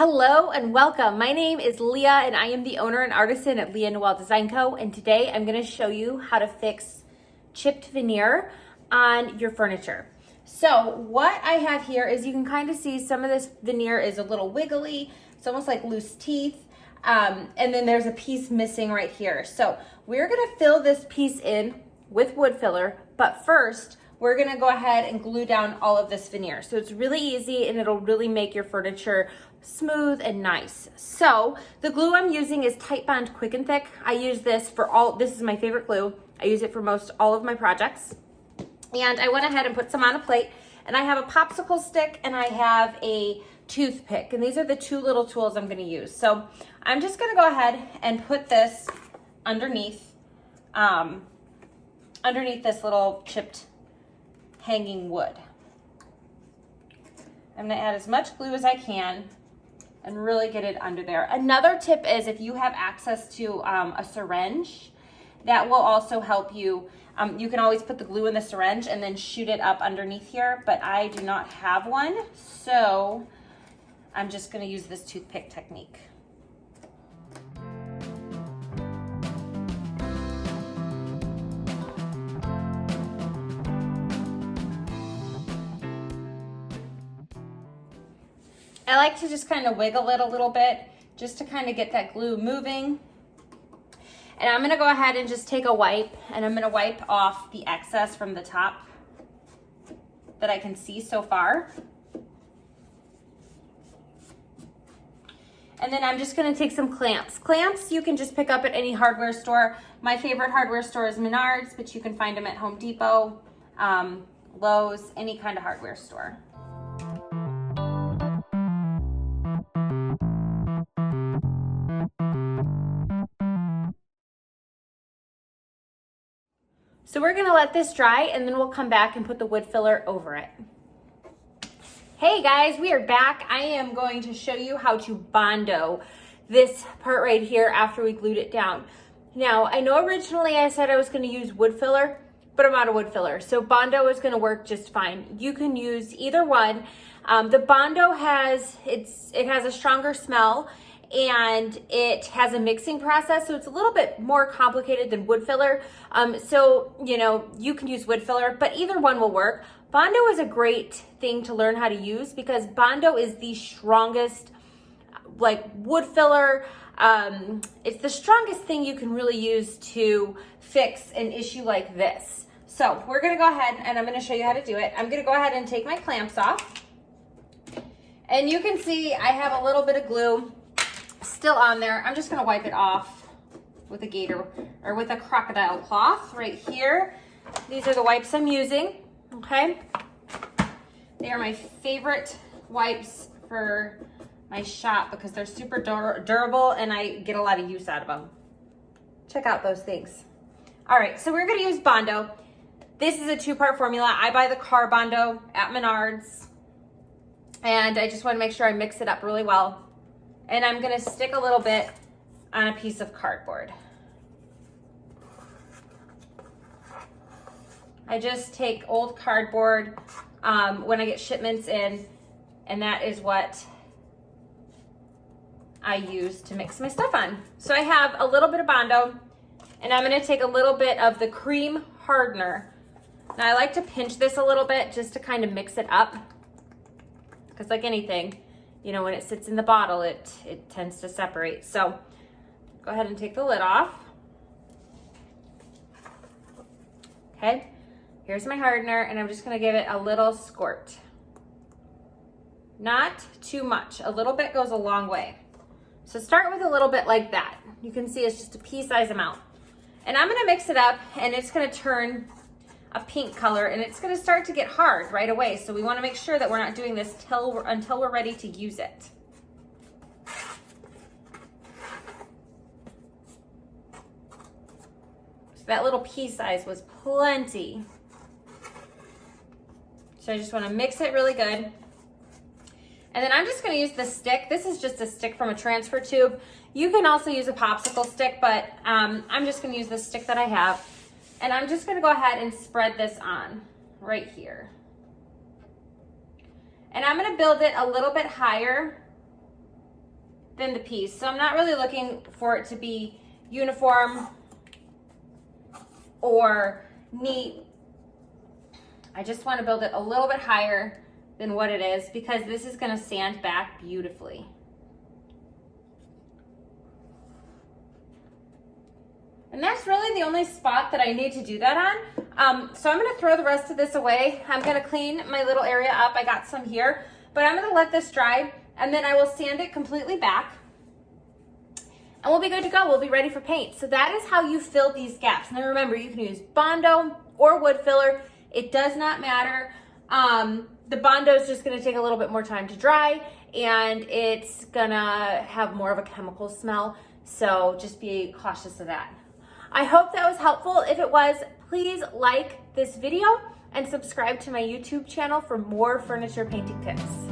Hello and welcome. My name is Leah and I am the owner and artisan at Leah Noel Design Co. And today I'm going to show you how to fix chipped veneer on your furniture. So what I have here is you can kind of see some of this veneer is a little wiggly. It's almost like loose teeth. And then there's a piece missing right here. So we're going to fill this piece in with wood filler, but first we're gonna go ahead and glue down all of this veneer. So it's really easy and it'll really make your furniture smooth and nice. So the glue I'm using is Titebond Quick and Thick. I use this for this is my favorite glue. I use it for most all of my projects. And I went ahead and put some on a plate, and I have a popsicle stick and I have a toothpick. And these are the two little tools I'm gonna use. So I'm just gonna go ahead and put this underneath, underneath this little chipped hanging wood. I'm gonna add as much glue as I can and really get it under there. Another tip is if you have access to a syringe, that will also help you. You can always put the glue in the syringe and then shoot it up underneath here, but I do not have one, so I'm just gonna use this toothpick technique. I like to just kind of wiggle it a little bit just to kind of get that glue moving. And I'm gonna go ahead and just take a wipe and I'm gonna wipe off the excess from the top that I can see so far. And then I'm just gonna take some clamps. Clamps you can just pick up at any hardware store. My favorite hardware store is Menards, but you can find them at Home Depot, Lowe's, any kind of hardware store. So we're gonna let this dry and then we'll come back and put the wood filler over it. Hey guys, we are back. I am going to show you how to Bondo this part right here after we glued it down. Now, I know originally I said I was gonna use wood filler, but I'm out of wood filler. So Bondo is gonna work just fine. You can use either one. The Bondo has a stronger smell, and it has a mixing process, so it's a little bit more complicated than wood filler. So, you know, you can use wood filler, but either one will work. Bondo is a great thing to learn how to use because Bondo is the strongest, like wood filler. It's the strongest thing you can really use to fix an issue like this. So we're gonna go ahead and I'm gonna show you how to do it. I'm gonna go ahead and take my clamps off. And you can see I have a little bit of glue still on there. I'm just gonna wipe it off with a gator or with a crocodile cloth right here. These are the wipes I'm using, okay? They are my favorite wipes for my shop because they're super durable and I get a lot of use out of them. Check out those things. All right, so we're gonna use Bondo. This is a two-part formula. I buy the car Bondo at Menards, and I just wanna make sure I mix it up really well. And I'm gonna stick a little bit on a piece of cardboard. I just take old cardboard when I get shipments in, and that is what I use to mix my stuff on. So I have a little bit of Bondo, and I'm gonna take a little bit of the cream hardener. Now I like to pinch this a little bit just to kind of mix it up, because like anything, you know, when it sits in the bottle, it tends to separate. So go ahead and take the lid off. Okay, here's my hardener, and I'm just gonna give it a little squirt. Not too much, a little bit goes a long way. So start with a little bit like that. You can see it's just a pea-sized amount. And I'm gonna mix it up, and it's gonna turn a pink color, and it's gonna start to get hard right away. So we wanna make sure that we're not doing this until we're ready to use it. So that little pea size was plenty. So I just wanna mix it really good. And then I'm just gonna use the stick. This is just a stick from a transfer tube. You can also use a popsicle stick, but I'm just gonna use the stick that I have. And I'm just gonna go ahead and spread this on right here. And I'm gonna build it a little bit higher than the piece. So I'm not really looking for it to be uniform or neat. I just want to build it a little bit higher than what it is because this is going to sand back beautifully. And that's really the only spot that I need to do that on. So I'm going to throw the rest of this away. I'm going to clean my little area up. I got some here, but I'm going to let this dry and then I will sand it completely back. And we'll be good to go. We'll be ready for paint. So that is how you fill these gaps. Now remember, you can use Bondo or wood filler. It does not matter. The Bondo is just going to take a little bit more time to dry and it's going to have more of a chemical smell. So just be cautious of that. I hope that was helpful. If it was, please like this video and subscribe to my YouTube channel for more furniture painting tips.